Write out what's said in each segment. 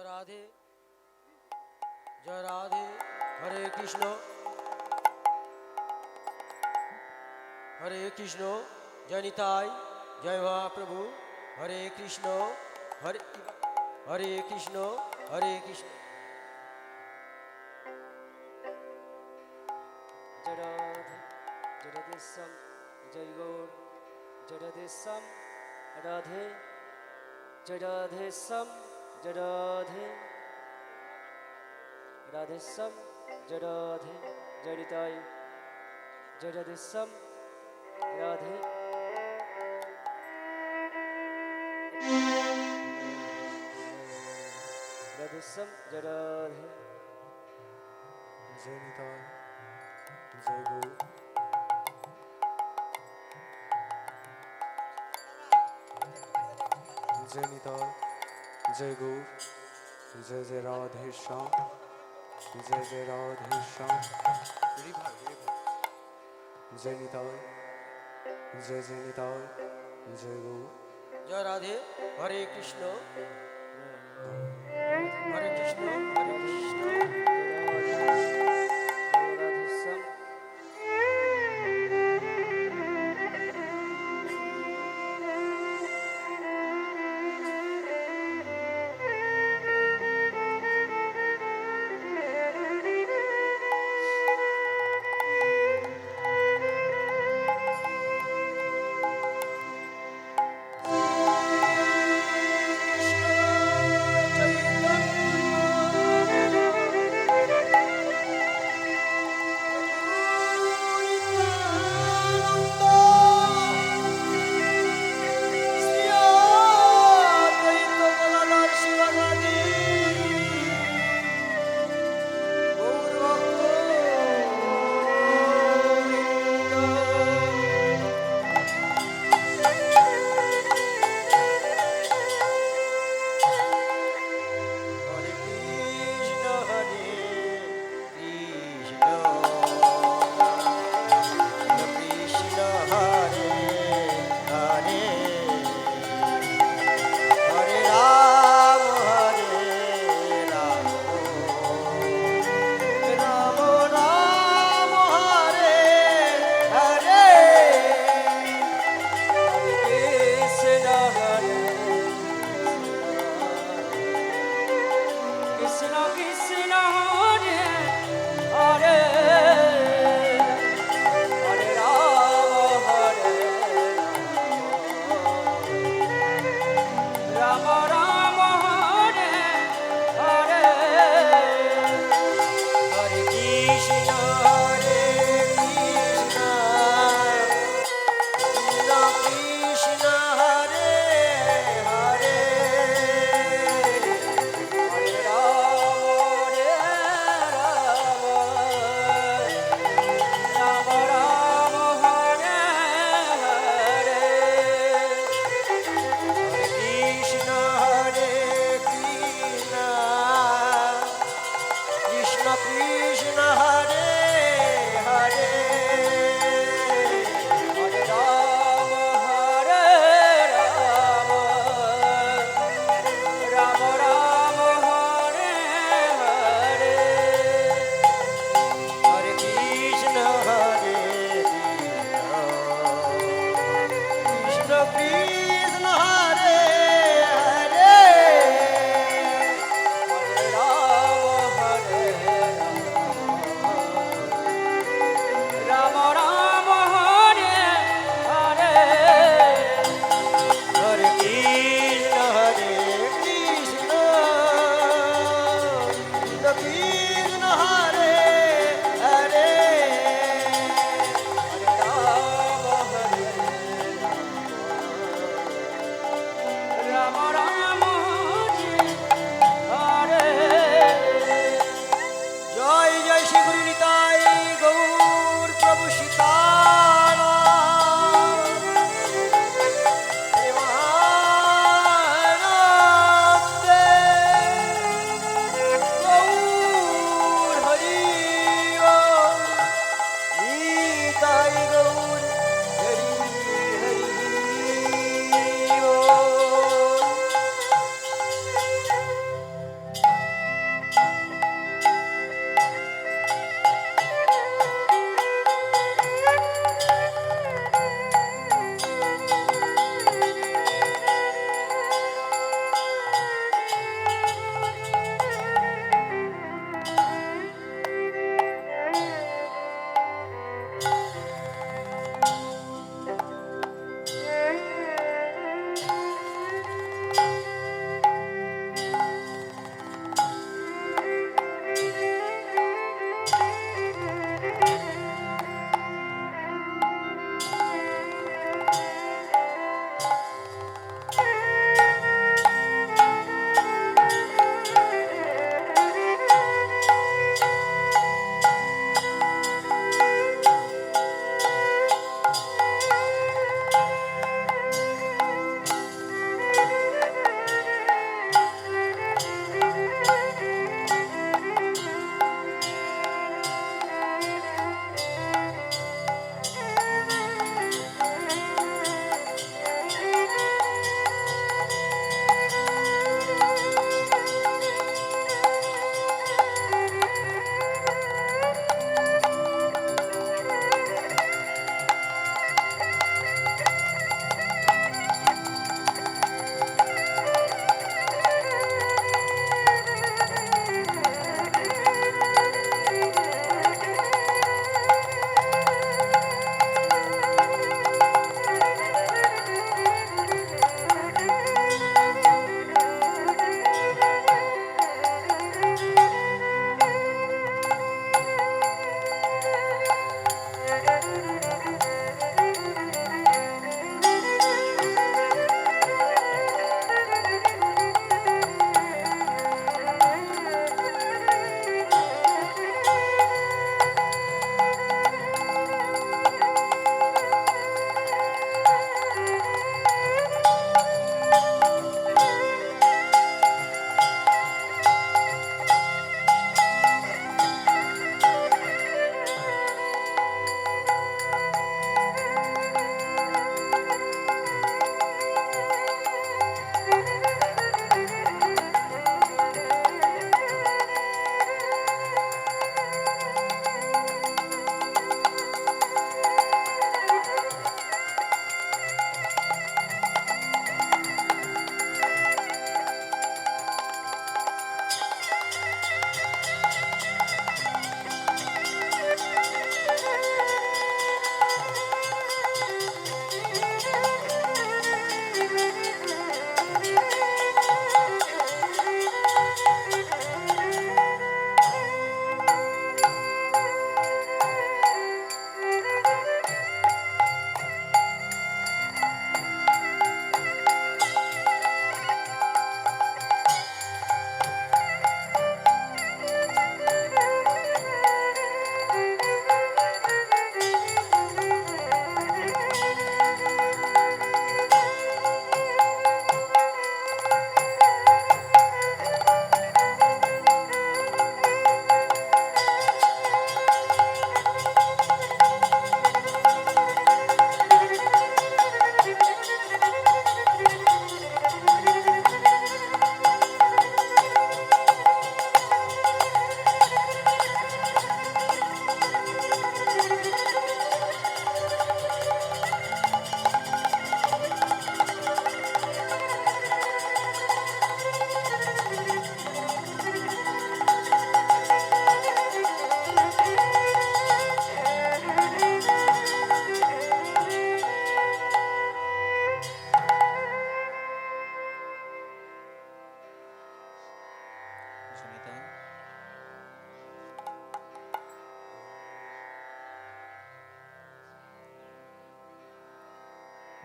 রাধে জয় রাধে হরে কৃষ্ণ জয় নিতাই জয় মহাপ্রভু হরে কৃষ্ণ হরে হরে কৃষ্ণ হরে কৃষ্ণ জয় রাধে জয় রাধে শ্যাম জয় গৌর জয় রাধে শ্যাম রাধে জয় রাধে শ্যাম জয় রাধে রাধে শ্যাম জয় রাধে জয় নিতাই জয় রাধে শ্যাম রাধে রাধে শ্যাম জয় রাধে জয় নিতাই জয় গৌর জয় নিতাই জয় গৌর জয় জয় রাধে শ্যাম জয় জয় রাধে শ্যাম জয় নিতাই জয় জয় নিতাই জয় গৌর জয় রাধে হরে কৃষ্ণ হরে কৃষ্ণ হরে কৃষ্ণ রাধে শ্যাম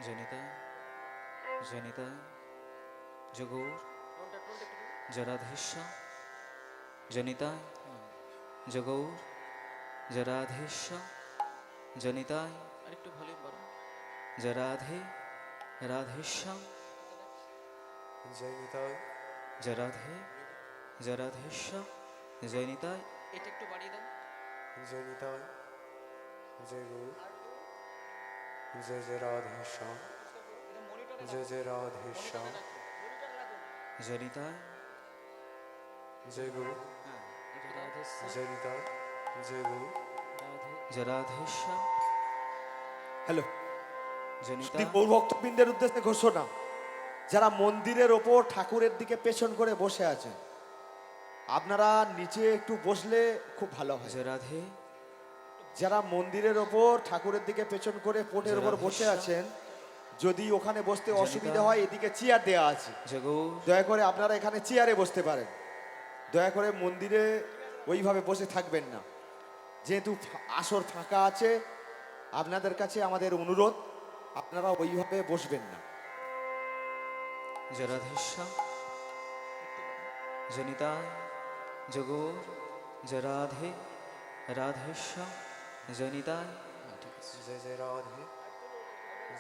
জনিতা জনিতা জগৌর জরাধেশ্য জনিতা জগৌর জরাধেশ্য জনিতায় আরেকটু ভলিউম বাড়ান জরাধে রাধেশ্যাম জয়নিতাই জরাধে জরাধেশ্যাম জয়নিতায় এটা একটু বাড়িয়ে দাও জয়নিতাই জয় গৌর জয় জয় রাধেশ্যাম জয় জয় রাধেশ্যাম জয়নিতায় জয় গৌর জয়নিতাই জয় গৌর জরাধেশ্যাম হ্যালো, জনিতা শ্রী গৌর ভক্তবৃন্দের উদ্দেশ্যে ঘোষণা, যারা মন্দিরের ওপর ঠাকুরের দিকে পেছন করে বসে আছেন, আপনারা নিচে একটু বসলে খুব ভালো হয়। জরাধে যারা মন্দিরের ওপর ঠাকুরের দিকে পেছন করে পোটের ওপর বসে আছেন, যদি ওখানে বসতে অসুবিধা হয়, এদিকে চেয়ার দেওয়া আছে, জগৌর দয়া করে আপনারা এখানে চেয়ারে বসতে পারেন। দয়া করে মন্দিরে ওইভাবে বসে থাকবেন না, যেহেতু আসর ফাঁকা আছে। আপনাদের কাছে আমাদের অনুরোধ, আপনারা ওইভাবে বসবেন না। জরাধেশ্যাম জনিতা জগৌর জরাধে রাধেশ্যাম জনিতায় জয় জয় রাধে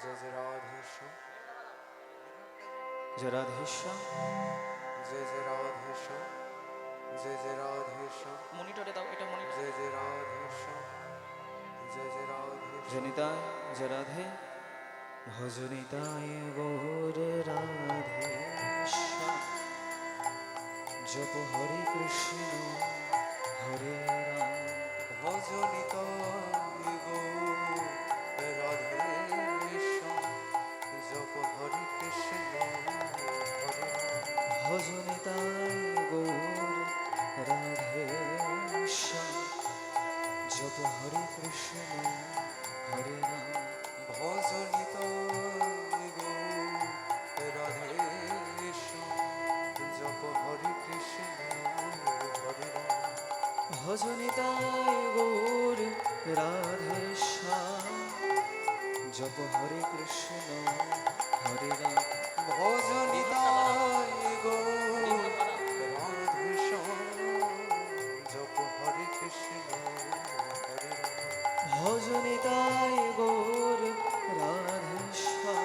জয় জয় রাধেশ্যাম জরাধেশ্যাম জয় জয় রাধেশ্যাম জয় জয় রাধেশ্যাম মনিটরে দাও এটা মনিটর জয় জয় রাধেশ্যাম জয় জয় রাধেশ্যাম জনিতায় জরাধে ভজনিতায় গৌর রাধেশ্যাম জপ হরে কৃষ্ণ হরে রাম ভজনিতাই গৌর রাধেশ্যাম জপ হরে কৃষ্ণ হরে রাম ভজনিতায় গৌর রাধেশ্যাম জপ হরে কৃষ্ণ হরে রাম ভজনিতাই গৌর রাধেশ্যাম জপ হরে কৃষ্ণ হরে রাম ভজনিতায় গৌর রাধেশ্যাম জপ হরে কৃষ্ণ হরে রাম ভজনিতাই গৌর রাধেশ্যাম জপ হরে কৃষ্ণ হরে রাম ভজনিতায় গৌর রাধেশ্যাম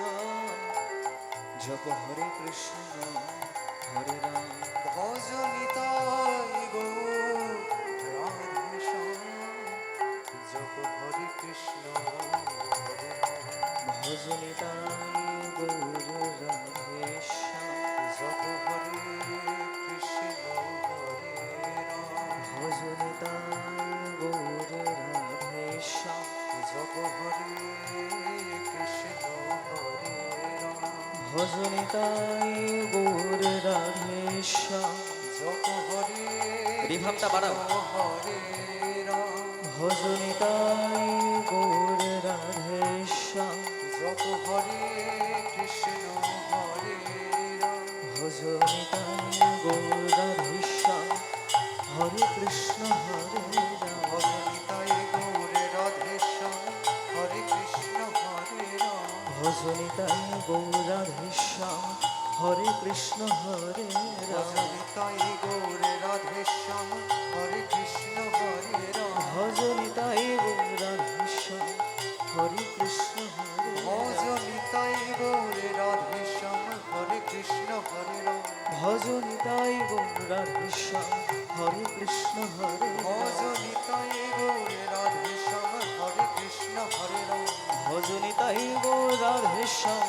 জপ হরে কৃষ্ণ হরে রাম ভজনিতাই গৌর রাধেশ্যাম জপ হরে কৃষ্ণ হরে রাম ভজনিতায় গৌর রাধেশ্যাম জপ হরে কৃষ্ণ হরে রাম ভজনিতায় গৌর রাধেশ্যাম জপ হরে কৃষ্ণ হরে রাম ভজনিতায় গৌর রাধেশ্যাম জপ হরে রিভাবটা বাড়াও। হরে রাম ভজনিতায় গৌর রাধেশ্যাম জপ হরে কৃষ্ণ হরে রাম ভজনিতায় গৌর রাধেশ্যাম হরে কৃষ্ণ হরে রাম ভজনিতাই গৌর রাধেশ্যাম হরে কৃষ্ণ হরে রাম ভজনিতায় গৌর রাধেশ্যাম হরে কৃষ্ণ হরে রাম ভজনিতাই গৌর রাধেশ্যাম হরে কৃষ্ণ হরে রাম ভজনিতায় গৌর রাধেশ্যাম হরে কৃষ্ণ হরে রাম ভজনিতাই গৌর রাধেশ্যাম হরে কৃষ্ণ হরে রাম ভজনিতায় গৌর রাধেশ্যাম হরে কৃষ্ণ হরে রাম ভজনিতাই গৌর রাধেশ্যাম হরে কৃষ্ণ হরে রাম ভজনিতায় গৌর রাধেশ্যাম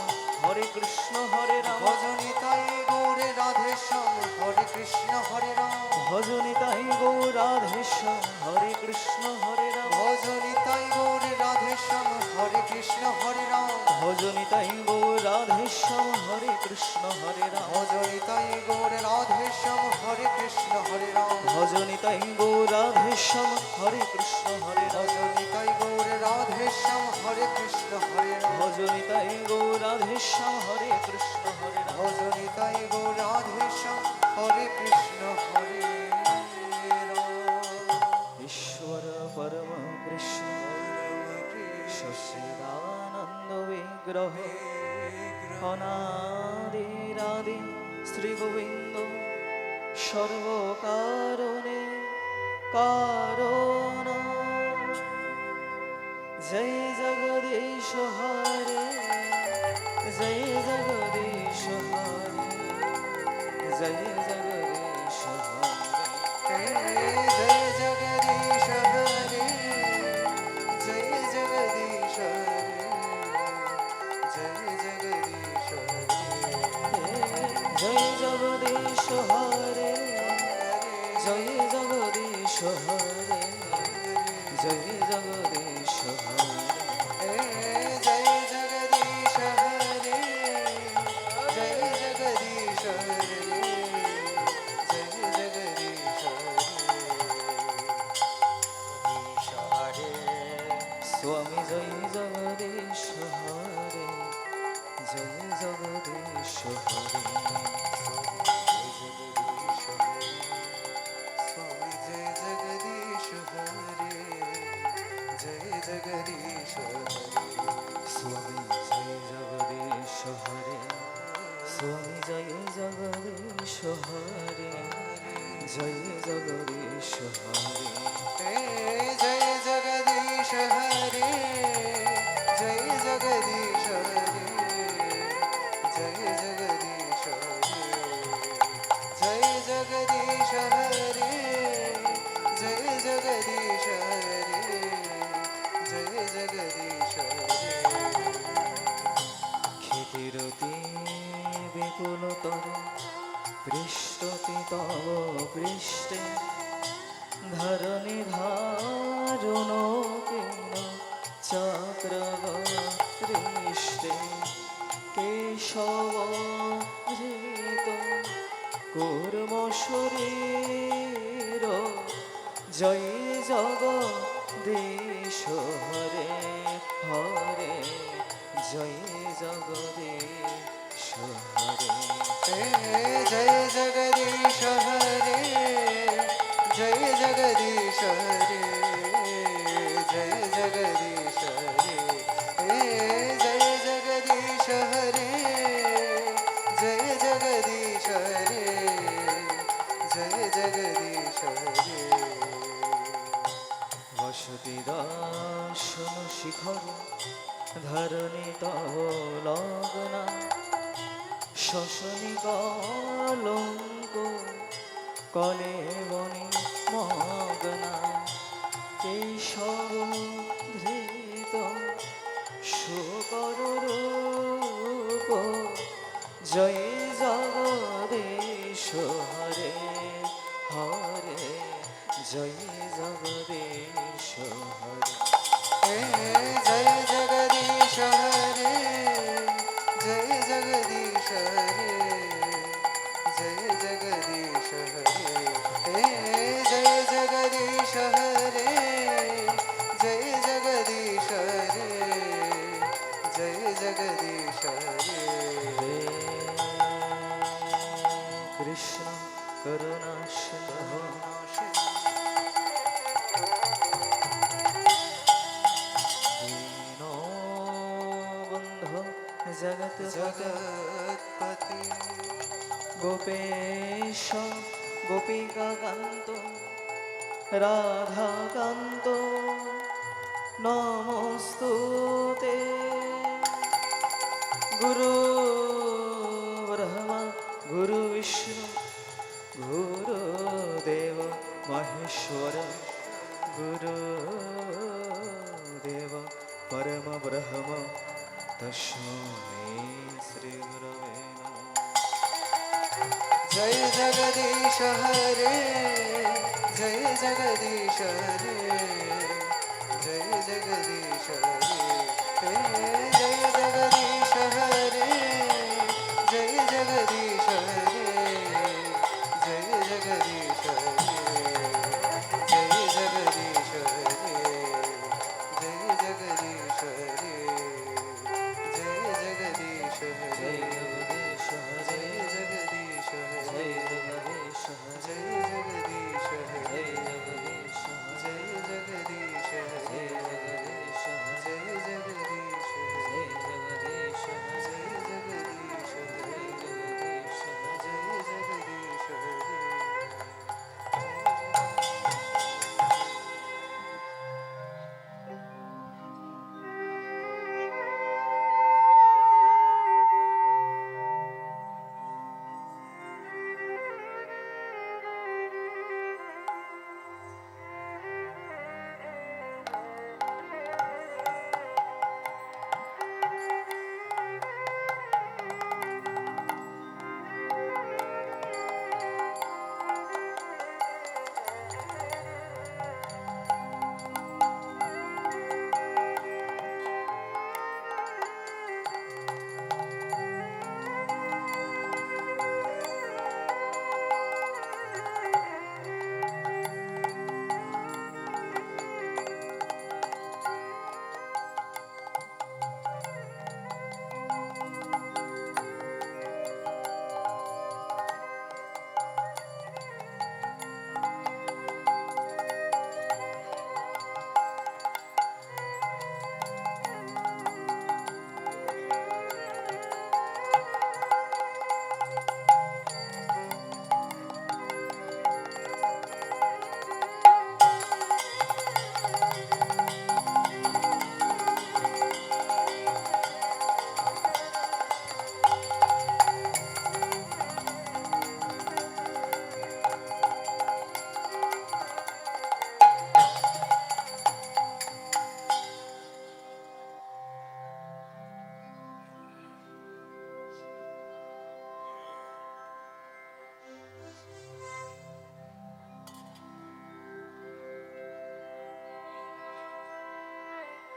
হরে কৃষ্ণ হরে রাম ভজনিতাই গৌর রাধেশ্যাম হরে কৃষ্ণ হরে রাম ভজনিতায় গৌর রাধেশ্যাম হরে কৃষ্ণ হরে রাম ভজনিতাই গৌর রাধেশ্যাম হরে কৃষ্ণ হরে রাম ভজনিতায় গৌর রাধেশ্যাম হরে কৃষ্ণ হরে রাম ভজনিতাই গৌর রাধেশ্যাম হরে কৃষ্ণ হরে রাম ভজনিতায় গৌর রাধেশ্যাম হরে কৃষ্ণ হরে রাম ভজনিতাই গৌর রাধেশ্যাম হরে কৃষ্ণ হরে রাম ভজনিতায় গৌর রাধেশ্যাম হরে কৃষ্ণ হরে রাম ভজনিতাই গৌর রাধেশ্যাম হরে কৃষ্ণ হরে রাম ঈশ্বর পরম কৃষ্ণ সচিদানন্দ বিগ্রহ অনাদিরাদি শ্রী গোবিন্দ সর্বকারণে কারণ। জয় জগদীশ হরে, জয় জগদীশ হরে, জয় জগদীশ হরে, জয় জগদীশ হরে, জয় জগদীশ হরে, জয় জগদীশ হরে, জয় জগদীশ হরে, জয় জগদীশ হরে, জয় জগদীশ হরে, জয় জগদীশ হরে, জয় জগদীশ হরে, জয় জগদীশ হরে, স্বামী জয় জগদীশ হরে, জয় জগদীশ হরে, स्वामी जय जगदीश हरे, जय जगदीश हरे, স্বামী জয় জগদীশ হরে, স্বামী জয় জগদীশ হরে, জয় জগদীশ হরে, जय जगदीश हरे, जय जगदीश हरे, जय जगदीश हरे, जय जगदीश हरे, जय जगदीश हरे, जय जगदीश हरे। ক্ষিতিরতি বিপুলতর পৃষ্ঠতি তব পৃষ্ঠে, ধরণি ধারণ কেন চক্রবৃষ্টে, কেশব ধৃত কুর্ম শরীর, জয় জগদীশ হরে, হরে জয় জগদীশ হরে, जय जगदीश हरे, जय जगदीश हरे, जय जगदीश हरे, जय जगदीश हरे, जय जगदीश हरे, जय जगदीश हरे। বসতি দর্শন শিখর ধরণী তব লগ্না, শশনী কলঙ্ক কলে বনে মগ্না, কেশব ধৃত শুকর রূপ, জয় জগদীশ হরে, হরে জয় জগদীশ হরে, जय जगदीश हरे, जय जगदीश हरे, जय जगदीश हरे, जय जगदीश हरे, जय जगदीश हरे, जय जगदीश हरे। হে কৃষ্ণ করুণা সিন্ধু দীনবন্ধু জগৎ जगत्पति গোপেশ গোপিকা কান্ত রাধা কান্ত নমস্তুতে, গুরু ব্রহ্মা গুরু বিষ্ণু গুরুদেব মহেশ্বর, গুরুদেব পরম ব্রহ্ম তস্मै শ্রী গুরবে নমঃ। जय जगदीश हरे, जय जगदीश हरे, जय जगदीश हरे, जय जगदीश हरे, जय जगदीश हरे, जय जगदीश हरे, जय जगदीश हरे, जय जगदीश हरे, जय जगदीश हरे, जय जगदीश हरे, जय जगदीश हरे, जय जगदीश हरे, जय जगदीश हरे, जय जगदीश हरे, जय जगदीश हरे, जय जगदीश हरे, जय जगदीश हरे, जय जगदीश हरे, जय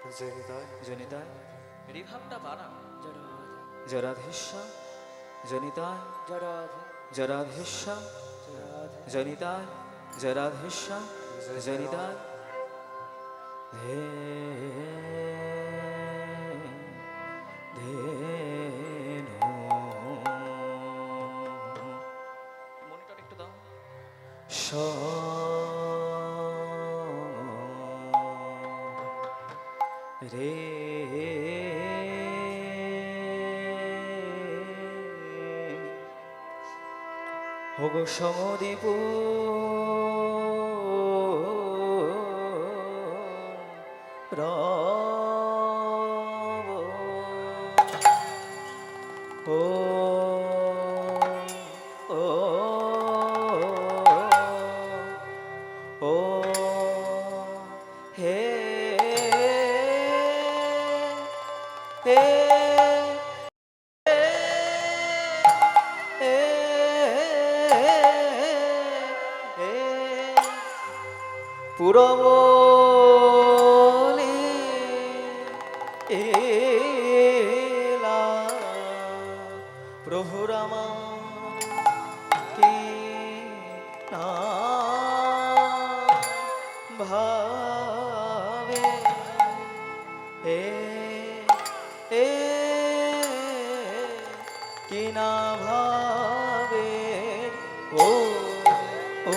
জয় নিতাই জনিতায় রিভাবটা বাড়া জরাধে জরাধেশ্বর জনিতায় জরাধে জরাধেশ্বর জরাধে জনিতায় জরাধেশ্বর জনিতায় ধে ধেনু। মনিটর একটু দাও। স রে হোগো সমদীপ রব ও ও ও হে হে পুরবলি এলা প্রভু রামা কি না ভাবে এ এ কি না ভাবে ও ও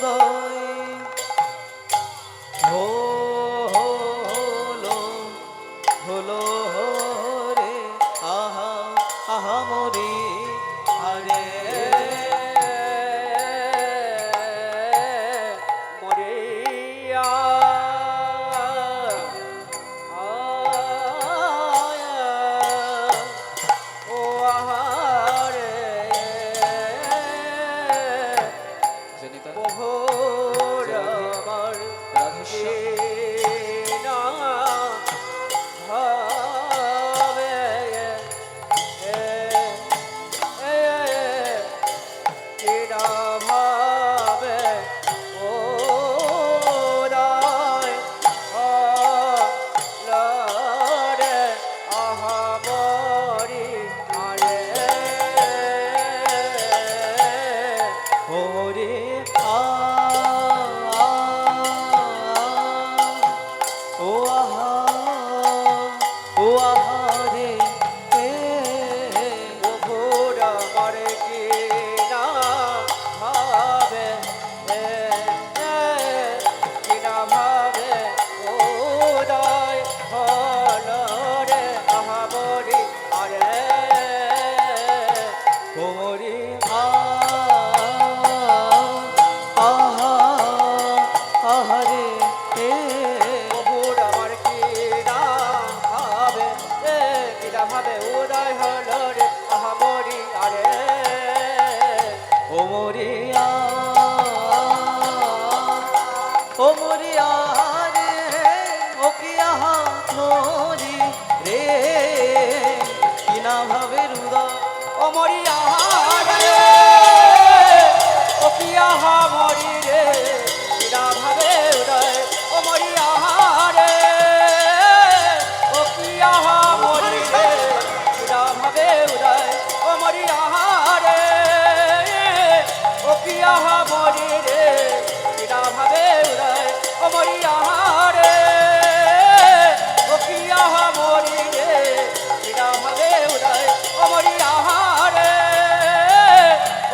দয় হলো হলো রে আহা আহা মরি আরে মরিয়া ও আহারে জনিতা প্রভুর আমার রাধেশ্বর না ভাবে কিনা ভাবে ও রায় লরে আহামরি আরে ওরে ও আহা ও আহা রে এ প্রভুর আমার কি না ভাবে কিনা ভাবে ও দয় হল রে আহামরি আরে ওরে আহা আহারে এ প্রভুর আমার কি না ভাবে কিনা ভাবে উদয় হল রে আহামরি আরে ও মরিয়া ও মরিয়া রে ও কি আহা মরি রে কিনা ভাবে হৃদয় অমরি আহারে ও কি আহামরি রে কিনা ভাবে উদয় অমরি আহারে ও কি আহামরি রে কিনা ভাবে উদয় অমরি আহারে ও কি আহামরি রে কিনা ভাবে উদয় অমরি আহারে ও কি আহামরি রে কিনা ভাবে উদয় অমরি আহারে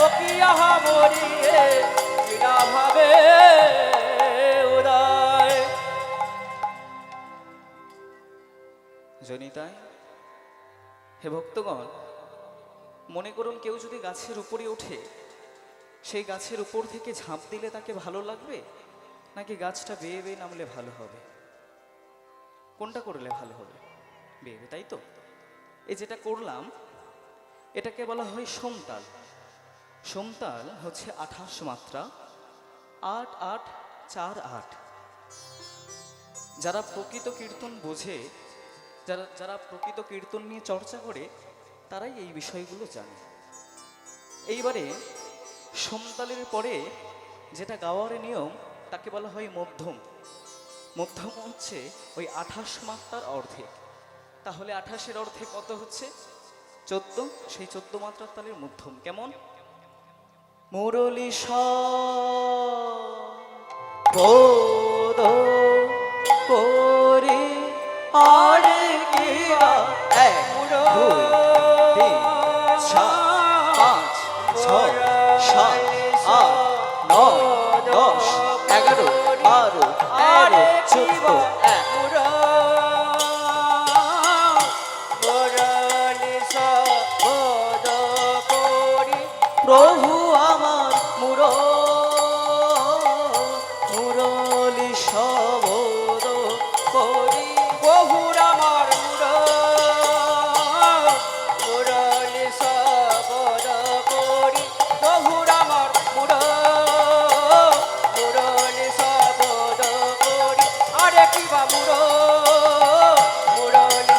ও কি আহামরি রে কিনা ভাবে উদয়। জনিতায় হে ভক্তগণ, মনে করুন কেউ যদি গাছের উপরে ওঠে, সেই গাছের উপর থেকে ঝাঁপ দিলে তাকে ভালো লাগবে, নাকি গাছটা বেয়ে বেয়ে নামলে ভালো হবে? কোনটা করলে ভালো হবে? বেয়ে বেয়ে, তাই তো? এই যেটা করলাম এটাকে বলা হয় সোমতাল। সোমতাল হচ্ছে 28 মাত্রা, 8 8 4 8। যারা প্রকৃত কীর্তন বোঝে, যারা যারা প্রকৃত কীর্তন নিয়ে চর্চা করে, তারাই এই বিষয়গুলো জানে। এইবারে সোমতালের পরে যেটা গাওয়ার নিয়ম তাকে বলা হয় মধ্যম। মধ্যম হচ্ছে ওই 28 মাত্রার অর্ধেক। তাহলে 28-এর অর্ধেক কত হচ্ছে? 14। সেই 14 মাত্রার তালের মধ্যম কেমন? মুরলী পদ করি আরে কি এক দুই তিন চার পাঁচ ছয় সাত আট নয় 10 11 12 13 14 এক। প্রভু আমার মুরলী শবদ করি, বহুর আমার মুরলি সবদ করি, বহুর আমার মুরলি সবদ করি, আরে কিবা মুরলি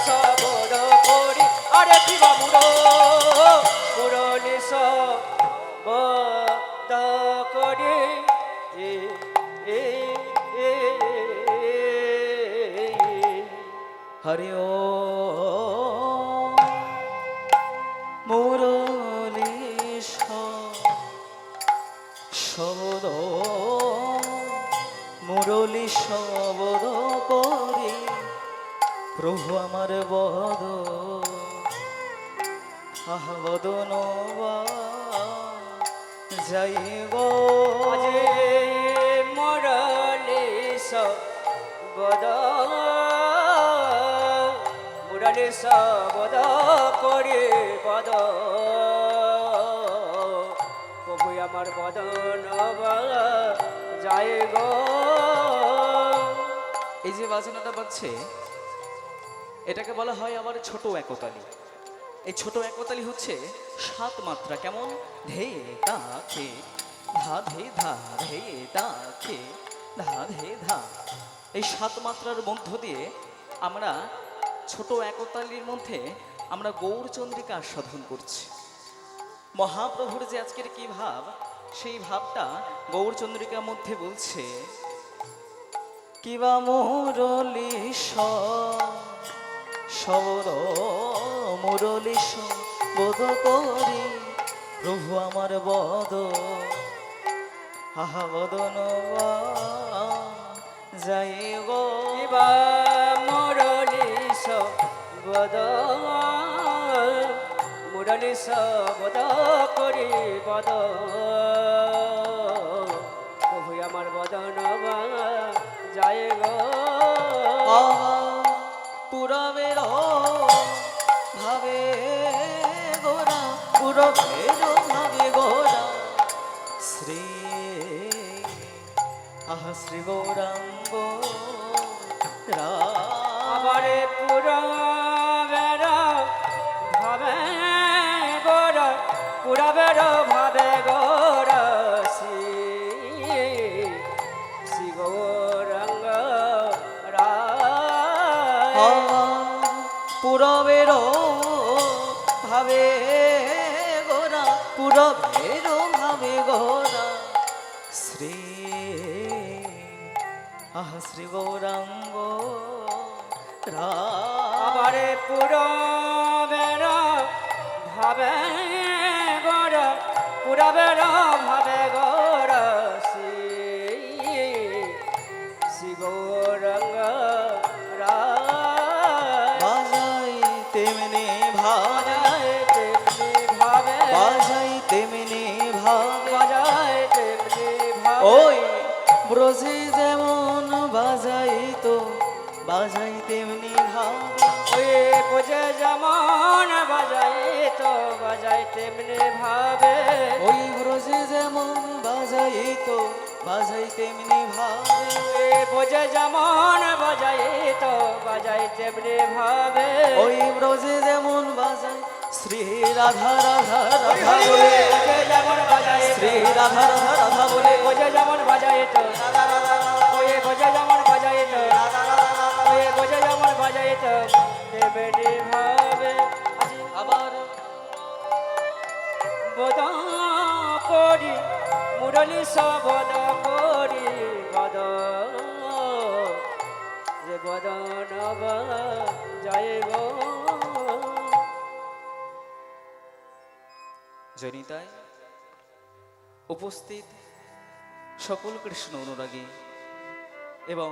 সবদ করি, আরে কিবা মুরলি সবদ করি। হরি ও মুরলী শবদ মুরলী শবদ করি, প্রভু আমার বদ বদন যাই গো আজে মুরলি সবদ মুরলি সবদ করে বদ, প্রভু আমার বদন যায় গো। এই যে বাজনাটা বাজছে এটাকে বলা হয় আবার ছোট একতালি। এই ছোট একতালি হচ্ছে 7 মাত্রা কেমন? ধে তা খে ধা ধে ধা ধে তা খে ধা ধে ধা। এই 7 মাত্রার মধ্য দিয়ে আমরা ছোট একতালির মধ্যে আমরা গৌরচন্দ্রিকা আস্বাদন করছি। মহাপ্রভুর যে আজকের কি ভাব, সেই ভাবটা গৌরচন্দ্রিকার মধ্যে বলছে কিবা মুরলী শবদ মুরলী শবদ করি, প্রভু আমার বদ হাহা বদন যাই গো। কিবা মুরলি সবদ মুরলি সবদ করি বদ, প্রভু আমার বদন যায় গো। পুরবের ভাবে গোরা পুরবের ভাবে গোরা শ্রী আহা শ্রী গৌরাঙ্গ আবারে পুরবের ভাবে গোরা পুরবের ভাবে গোরা শ্রী গৌরাঙ্গ পুরবের ভাবে গোরা পুরবের ভাবে গোরা শ্রী আহা শ্রী গৌরাঙ্গ আবারে পুরবের ভাবে গোরা পুরবের ভাবে গোরা শ্রী গৌরাঙ্গ বাজাই তেমনি ভাবে তেমনি ভাবে বাজাই তেমনি ভাবে বাজায় তেমনি ভাবে ওই ব্রজে যেমন বাজাই তো বাজাই তেমনি ভাবে ওই বোঝে যেমন বাজাই তো বাজাই তেমনি ভাবে ওই ব্রজে যেমন বাজাই তো বাজাই তেমনি ভাবে বোঝে যেমন বাজাই তো বাজাই তেমনি ভাবে ওই ব্রজে যেমন বাজাই শ্রী রাধা রাধা রাধা বলে বোঝে যেমন বাজাই শ্রী রাধা রাধা রাধা বলে বোঝে যেমন বাজাই তো ওই বোঝে যেমন বাজাই তো ওই বোঝে যেমন বাজাই তো তেমনি ভাবে আবার বদ করি মুরলি সবদ করি বদ জনিতায় উপস্থিত সকল কৃষ্ণ অনুরাগী এবং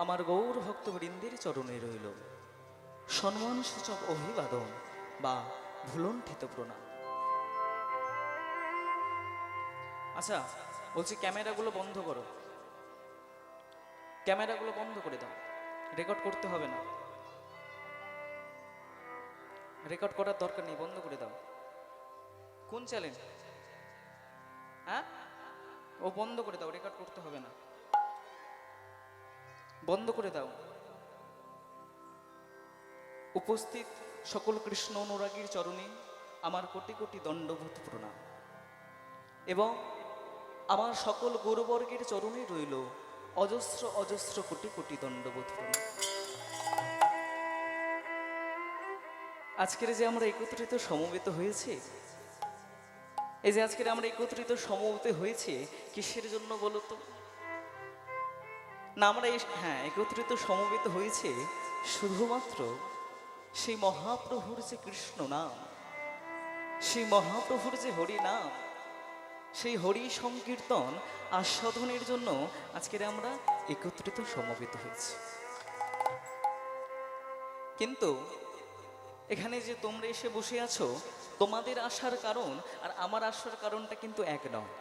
আমার গৌর ভক্তবৃন্দের চরণে রইল সম্মানসূচক অভিবাদন বা ভুলণ্ঠিত প্রণাম। আচ্ছা, বলছি ক্যামেরাগুলো বন্ধ করো, ক্যামেরাগুলো বন্ধ করে দাও, রেকর্ড করতে হবে না, রেকর্ড করার দরকার নেই, বন্ধ করে দাও। কোন চ্যালেঞ্জ? হ্যাঁ, ও বন্ধ করে দাও, রেকর্ড করতে হবে না, বন্ধ করে দাও। উপস্থিত সকল কৃষ্ণ অনুরাগীর চরণে আমার কোটি কোটি দণ্ডবোধ প্রণাম এবং আমার সকল গুরুবর্গের চরণে রইল অজস্র অজস্র কোটি কোটি দণ্ডবোধ প্রণাম। আজকের যে আমরা একত্রিত সমবেত হয়েছে, এই যে আজকের আমরা একত্রিত সমবেত হয়েছে কিসের জন্য বলো তো? না, আমরা একত্রিত সমবেত হয়েছে শুধুমাত্র সেই মহাপ্রভুর যে কৃষ্ণ নাম, সেই মহাপ্রভুর যে হরি নাম, সেই হরি সংকীর্তন আস্বাদনের জন্য আজকের আমরা একত্রিত সমবেত হয়েছি। কিন্তু এখানে যে তোমরা এসে বসে আছো, তোমাদের আসার কারণ আর আমার আসার কারণটা কিন্তু এক নয়।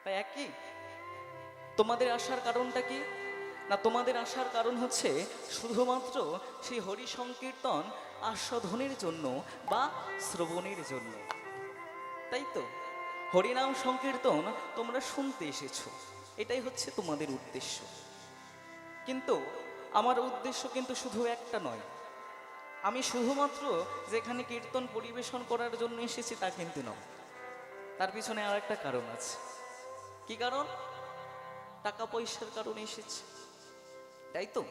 তাই একই? তোমাদের আসার কারণটা কি? না, তোমাদের আসার কারণ হচ্ছে শুধুমাত্র সেই হরি সংকীর্তন আস্বাদনের জন্য বা শ্রবণের জন্য, তাই তো? হরিনাম সংকীর্তন তোমরা শুনতে এসেছো, এটাই হচ্ছে তোমাদের উদ্দেশ্য। কিন্তু আমার উদ্দেশ্য কিন্তু শুধু একটা নয়। আমি শুধুমাত্র যেখানে কীর্তন পরিবেশন করার জন্য এসেছি তা কিন্তু নয়, তার পিছনে আর একটা কারণ আছে। কি কারণ? টাকা পয়সার কারণে এসেছি, তাই তো?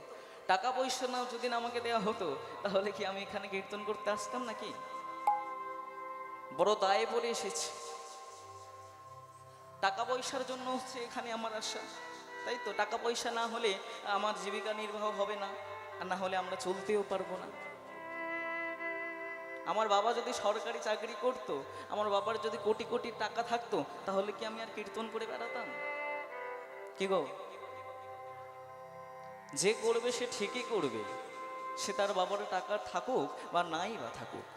টাকা পয়সা না যদি আমাকে দেওয়া হতো তাহলে কি আমি এখানে কীর্তন করতে আসতাম নাকি? বড় দায়ে পড়ে এসেছি, টাকা পয়সার জন্য হচ্ছে এখানে আমার আশা, তাই তো? টাকা পয়সা না হলে আমার জীবিকা নির্বাহ হবে না, আর না হলে আমরা চলতেও পারবো না। আমার বাবা যদি সরকারি চাকরি করত, আমার বাবার যদি কোটি কোটি টাকা থাকতো, তাহলে কি আমি আর কীর্তন করে বেড়াতাম? কি গো? যে করবে সে ঠিকই করবে, সে তার বাবার টাকা থাকুক বা নাই বা থাকুক।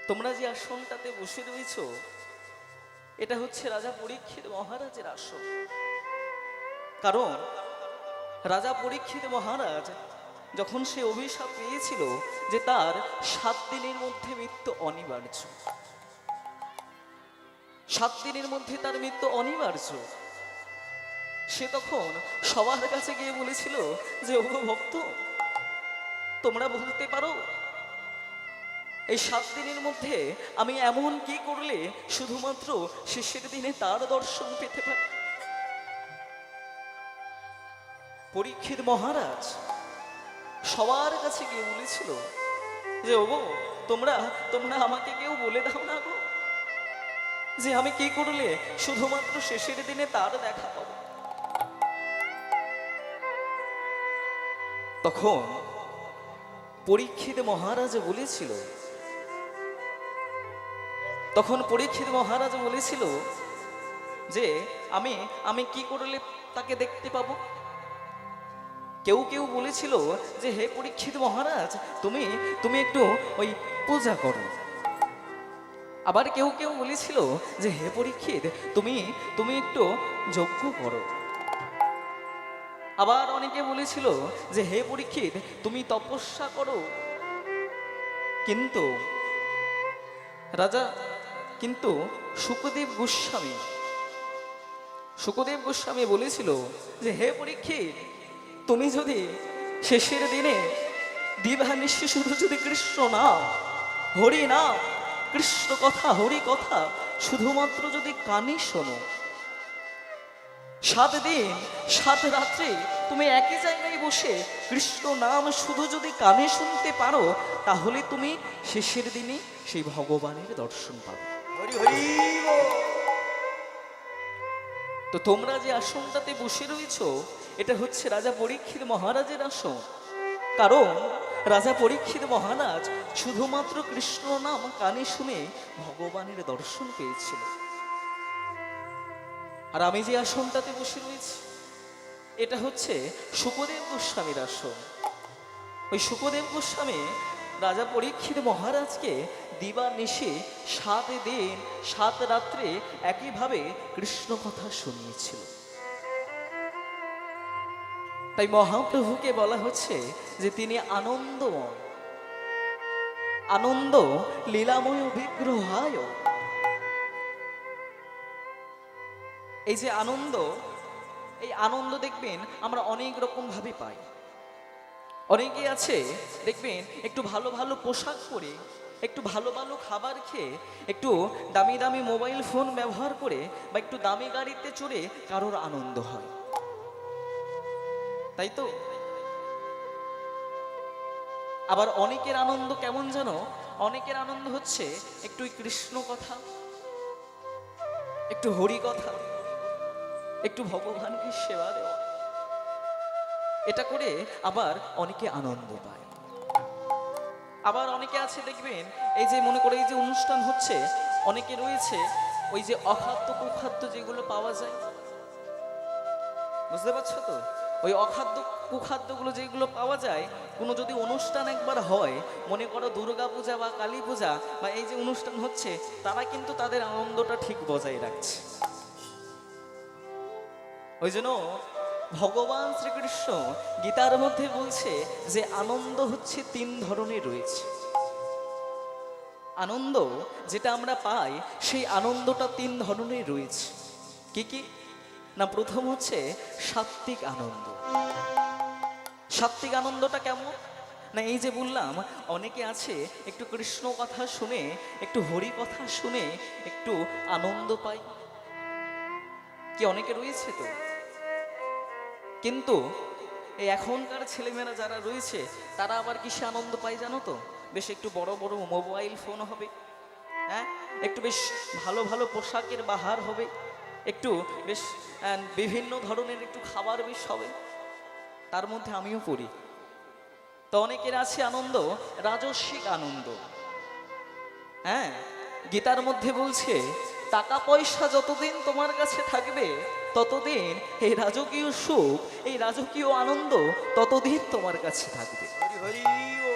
তোমরা যে আসনটাতে বসে রয়েছ, এটা হচ্ছে রাজা পরীক্ষিত মহারাজের আসন। কারণ রাজা পরীক্ষিত মহারাজ যখন সে অভিশাপ পেয়েছিল যে তার 7 দিনের মধ্যে মৃত্যু অনিবার্য, 7 দিনের মধ্যে তার মৃত্যু অনিবার্য, সে তখন সবার কাছে গিয়ে বলেছিল যে ওগো ভক্ত, তোমরা বলতে পারো এই 7 দিনের মধ্যে আমি এমন কি করলে শুধুমাত্র শেষের দিনে তার দর্শন পেতে পারি? পরীক্ষিত মহারাজ সবার কাছে গিয়ে বলেছিল যে ওগো, তোমরা তোমরা আমাকে কেউ বলে দাও না গো, যে আমি কি করলে শুধুমাত্র শেষের দিনে তার দেখা পাবো। তখন পরীক্ষিত মহারাজ বলেছিল, যে আমি কি করলে তাকে দেখতে পাবো? কেউ কেউ বলেছিল যে হে পরীক্ষিত মহারাজ, তুমি একটু ওই পূজা করো। আবার কেউ কেউ বলেছিল যে হে পরীক্ষিত, তুমি একটু যজ্ঞ করো। আবার অনেকে বলেছিল যে হে পরীক্ষিত, তুমি তপস্যা করো। কিন্তু শুকদেব গোস্বামী বলেছিল যে হে পরীক্ষিত, তুমি যদি শেষের দিনে দিবানিশি শুধু যদি কৃষ্ণ নাম, হরি নাম, কৃষ্ণ কথা, হরি কথা শুধুমাত্র যদি কানে শোনো, 7 দিন 7 রাত্রি তুমি একই জায়গায় বসে কৃষ্ণ নাম শুধু যদি কানে শুনতে পারো, তাহলে তুমি শেষের দিনে সেই ভগবানের দর্শন পাবে। হরি হরি বল। তো তোমরা যে আসনটাতে বসে রয়েছো, এটা হচ্ছে রাজা পরীক্ষিত মহারাজের আসন। কারণ রাজা পরীক্ষিত মহারাজ শুধুমাত্র কৃষ্ণ নাম কানে শুনে ভগবানের দর্শন পেয়েছিল। আর আমি যে আসনটাতে বসে রয়েছি এটা হচ্ছে শুকদেব গোস্বামীর আসন। ওই শুকদেব গোস্বামী রাজা পরীক্ষিত মহারাজকে দিবানিশি 7 দিন 7 রাত্রে একইভাবে কৃষ্ণ কথা শুনিয়েছিল। তাই মহাপ্রভুকে বলা হচ্ছে যে তিনি আনন্দময়, আনন্দ লীলাময় বিগ্রহায়। এই যে আনন্দ, এই আনন্দ দেখবেন আমরা অনেক রকম ভাবে পাই। অনেকে আছে দেখবেন একটু ভালো ভালো পোশাক পরে, একটু ভালো ভালো খাবার খেয়ে, একটু দামি দামি মোবাইল ফোন ব্যবহার করে বা একটু দামি গাড়িতে চড়ে কারোর আনন্দ হয়, তাই তো? আবার অনেকের আনন্দ কেমন জানো? অনেকের আনন্দ হচ্ছে একটু কৃষ্ণ কথা, একটু হরি কথা, একটু ভগবানকে সেবা দেওয়া, এটা করে আবার অনেকে আনন্দ পায়। আবার অনেকে আছে দেখবেন এই যে মনে করে এই যে অনুষ্ঠান হচ্ছে, অনেকে রয়েছে ওই যে অখাদ্য কুখাদ্য যেগুলো পাওয়া যায়, বুঝতে পারছো তো? ওই অখাদ্য কুখাদ্যগুলো যেগুলো পাওয়া যায়, কোনো যদি অনুষ্ঠান একবার হয়, মনে করো দুর্গা পূজা বা কালী পূজা বা এই যে অনুষ্ঠান হচ্ছে, তারা কিন্তু তাদের আনন্দটা ঠিক বজায় রাখছে। ওই জন্য ভগবান শ্রীকৃষ্ণ গীতার মধ্যে বলছে যে আনন্দ হচ্ছে 3 ধরনের রয়েছে। আনন্দ যেটা আমরা পাই সেই আনন্দটা 3 ধরনের রয়েছে। কি কি না, প্রথম হচ্ছে সাত্ত্বিক আনন্দ। সাত্ত্বিক আনন্দটা কেমন না, এই যে বললাম অনেকে আছে একটু কৃষ্ণ কথা শুনে, একটু হরি কথা শুনে একটু আনন্দ পায়, কি অনেকে রয়েছে তো? কিন্তু এই এখনকার ছেলেমেয়েরা যারা রয়েছে তারা আবার কিসে আনন্দ পায় জানো তো? বেশ একটু বড় বড় মোবাইল ফোন হবে, হ্যাঁ, একটু বেশ ভালো ভালো পোশাকের বাহার হবে, একটু বেশ বিভিন্ন ধরনের একটু খাবার বেশ হবে। তার মধ্যে আমিও পড়ি। তো অনেকের আছে আনন্দ রাজস্বিক আনন্দ। হ্যাঁ, গীতার মধ্যে বলছে টাকা পয়সা যতদিন তোমার কাছে থাকবে ততদিন এই রাজকীয় সুখ, এই রাজকীয় আনন্দ ততদিন তোমার কাছে থাকবে। হরি ও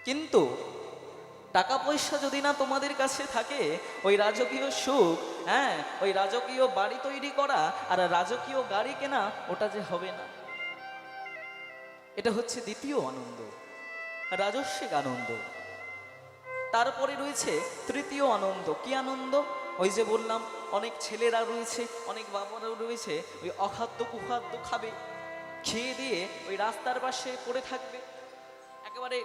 কিন্তু টাকা পয়সা যদি না তোমাদের কাছে থাকে, ওই রাজকীয় সুখ, হ্যাঁ, ওই রাজকীয় বাড়ি তৈরি করা আর রাজকীয় গাড়ি কেনা, ওটা যে হবে না। এটা হচ্ছে দ্বিতীয় আনন্দ, রাজস্বিক আনন্দ। তারপরে রয়েছে তৃতীয় আনন্দ। কি আনন্দ? ওই যে বললাম অনেক ছেলেরা রয়েছে, অনেক বাবারাও রয়েছে, ওই অখাদ্য কুখাদ্য খাবে, খেয়ে দিয়ে ওই রাস্তার পাশে পড়ে থাকবে, একেবারে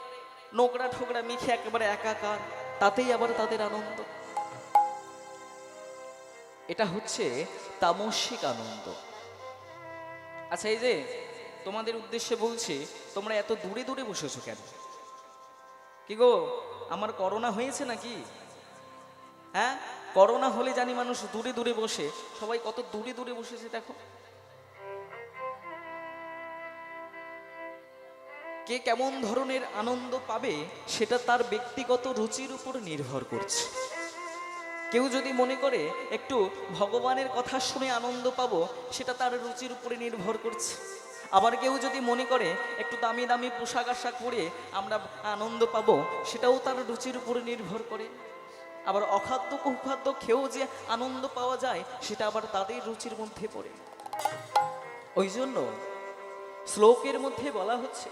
নোংরা ঠোকরা মেখে একেবারে একাকার, তাতেই আবার তাদের আনন্দ। এটা হচ্ছে তামসিক আনন্দ। আচ্ছা, এই যে তোমাদের উদ্দেশ্যে বলছি, তোমরা এত দূরে দূরে বসেছো কেন? কি গো, আমার করোনা হয়েছে নাকি? হ্যাঁ, করোনা হলে জানি মানুষ দূরে দূরে বসে, সবাই কত দূরে দূরে বসেছে দেখো। কে কেমন ধরনের আনন্দ পাবে সেটা তার ব্যক্তিগত রুচির উপর নির্ভর করছে। কেউ যদি মনে করে একটু ভগবানের কথা শুনে আনন্দ পাবো, সেটা তার রুচির উপরে নির্ভর করছে। আবার কেউ যদি মনে করে একটু দামি দামি পোশাক আশাক পরে আমরা আনন্দ পাবো, সেটাও তার রুচির উপরে নির্ভর করে। আবার অখাদ্য কুখাদ্য খেয়েও যে আনন্দ পাওয়া যায়, সেটা আবার তাদের রুচির মধ্যে পড়ে। ওই জন্য শ্লোকের মধ্যে বলা হচ্ছে,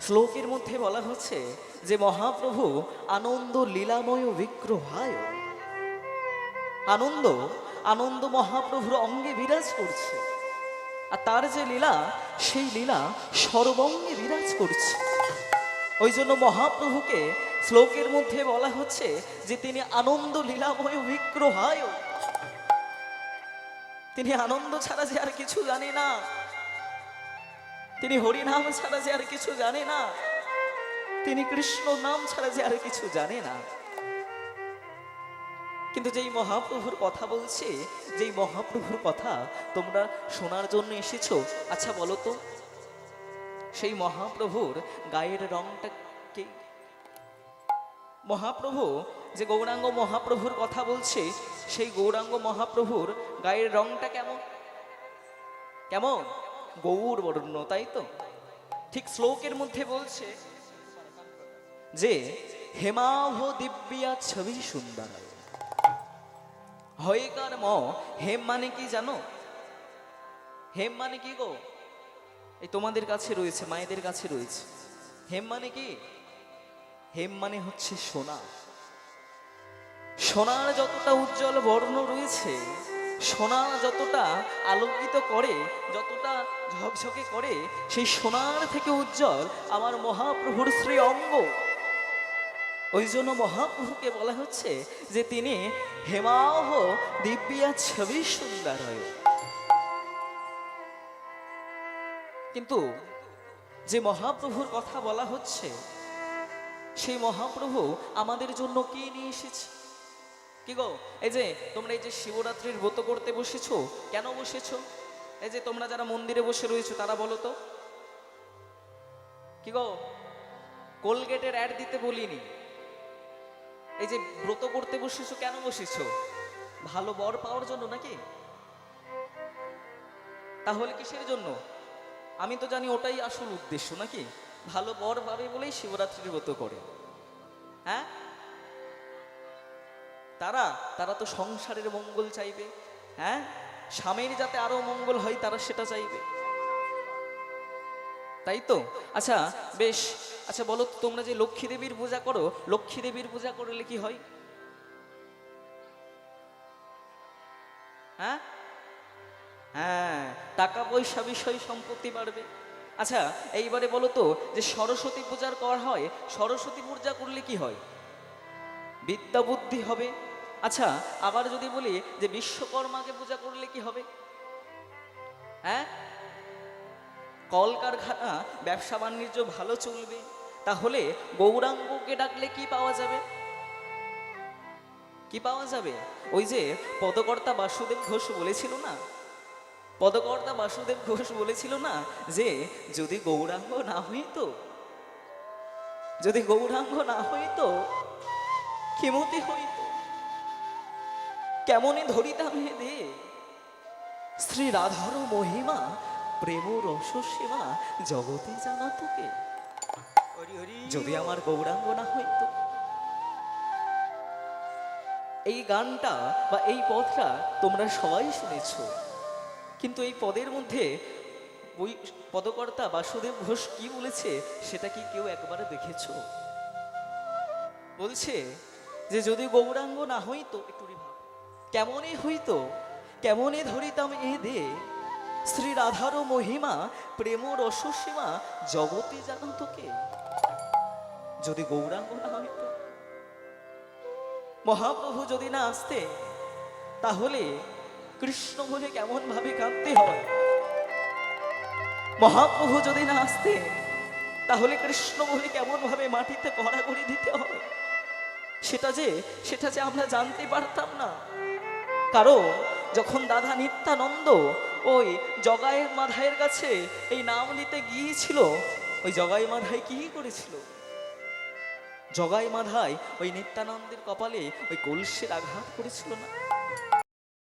শ্লোকের মধ্যে বলা হচ্ছে যে মহাপ্রভু আনন্দ লীলাময় বিগ্রহায়। আনন্দ, আনন্দ মহাপ্রভুর অঙ্গে বিরাজ করছে, আর তার যে লীলা, সেই লীলা সর্বঙ্গে বিরাজ করছে। ওই জন্য মহাপ্রভুকে শ্লোকের মধ্যে বলা হচ্ছে যে তিনি আনন্দ লীলাময় বিগ্রহায়। তিনি আনন্দ ছাড়া যে আর কিছু জানে না, তিনি হরিনাম ছাড়া যে আর কিছু জানে না, তিনি কৃষ্ণ নাম ছাড়া যে আর কিছু জানে না। কিন্তু যেই মহাপ্রভুর কথা বলছে, যেই মহাপ্রভুর কথা তোমরা শোনার জন্য এসেছো, আচ্ছা বলো তো, সেই মহাপ্রভুর গায়ের রংটা কি? মহাপ্রভু যে গৌরাঙ্গ মহাপ্রভুর কথা বলছে, সেই গৌরাঙ্গ মহাপ্রভুর গায়ের রংটা কেমন? কেমন? গৌর বর্ণ, তাই তো? ঠিক শ্লোকের মধ্যে বলছে যে হেমাভ দিব্যা ছবি সুন্দর। হয়কার ম, হেম মানে কি জানো? হেম মানে কি গো? এই তোমাদের কাছে রয়েছে, মায়েদের কাছে রয়েছে। হেম মানে কি? হেম মানে হচ্ছে সোনা। সোনার যতটা উজ্জ্বল বর্ণ রয়েছে, সোনা যতটা আলোকিত করে, যতটা ঝকঝকে করে, সেই সোনার থেকে উজ্জ্বল আমার মহাপ্রভুর শ্রী অঙ্গ। ওই জন্য মহাপ্রভুকে বলা হচ্ছে যে তিনি হেমাহ দিব্যা ছবি সুন্দর হয়। কিন্তু যে মহাপ্রভুর কথা বলা হচ্ছে, সেই মহাপ্রভু আমাদের জন্য কি নিয়ে এসেছে? কি গো, এই যে তোমরা এই যে শিবরাত্রির ব্রত করতে বসেছো, কেন বসেছো? এই যে তোমরা যারা মন্দিরে বসে রয়েছো তারা বলো তো, কি গো, কোলগেটের অ্যাড দিতে বলিনি। এই যে ব্রত করতে বসেছো, কেন বসেছো? ভালো বর পাওয়ার জন্য নাকি? তাহলে কিসের জন্য? আমি তো জানি ওটাই আসল উদ্দেশ্য, নাকি? ভালো বর পাবে বলেই শিবরাত্রির ব্রত করে। হ্যাঁ, তারা তারা তো সংসারের মঙ্গল চাইবে। হ্যাঁ, স্বামীর যাতে আরো মঙ্গল হয় তারা সেটা চাইবে, তাই তো? আচ্ছা বেশ, আচ্ছা বলো তো, তোমরা যে লক্ষ্মী দেবীর পূজা করো, লক্ষ্মী দেবীর পূজা করলে কি হয়? হ্যাঁ হ্যাঁ, টাকা পয়সা বিষয় সম্পত্তি বাড়বে। আচ্ছা এইবারে বলো তো, যে সরস্বতী পূজার করা হয়, সরস্বতী পূজা করলে কি হয়? বিদ্যা বুদ্ধি হবে। আচ্ছা আবার যদি বলি যে বিশ্বকর্মাকে পূজা করলে কি হবে? হ্যাঁ, কলকারখানা ব্যবসা বাণিজ্য ভালো চলবে। তাহলে গৌরাঙ্গকে ডাকলে কি পাওয়া যাবে? কি পাওয়া যাবে? ওই যে পদকর্তা বাসুদেব ঘোষ বলেছিল না, পদকর্তা বাসুদেব ঘোষ বলেছিল না যে যদি গৌরাঙ্গ না হইতো, যদি গৌরাঙ্গ না হইতো কেমতি হইতো, কেমনে ধরিতাম হে দে শ্রী রাধার মহিমা, প্রেম রস সীমা জগতে জানা তোকে। হরি হরি। যদি আমার গৌরাঙ্গ না হইতো। এই গানটা বা এই পদটা তোমরা সবাই শুনেছ, কিন্তু এই পদের মধ্যে ওই পদকর্তা বাসুদেব ঘোষ কি বলেছে সেটা কি কেউ একবারে দেখেছ? বলছে যে যদি গৌরাঙ্গ না হইতো, একটু ভাব, কেমনে হইতো, কেমনে ধরিতাম এ দে শ্রী রাধার মহিমা, প্রেম রস সীমা জগতে জানো তোকে। যদি গৌরাঙ্গ না হইতো, মহাপ্রভু যদি না আসতে, তাহলে কৃষ্ণ বলে কেমন ভাবে কাঁদতে হয়। মহাপ্রভু যদি না আসতে, তাহলে কৃষ্ণ বলে কেমন ভাবে মাটিতে গড়াগড়ি দিতে হয়, সেটা যে আমরা জানতে পারতাম না। কারণ যখন দাদা নিত্যানন্দ ওই জগাই মাধাইয়ের কাছে এই নাম নিতে গিয়েছিল, ওই জগাই মাধাই কি করেছিল? জগাই মাধাই ওই নিত্যানন্দের কপালে ওই কলসির আঘাত করেছিল না?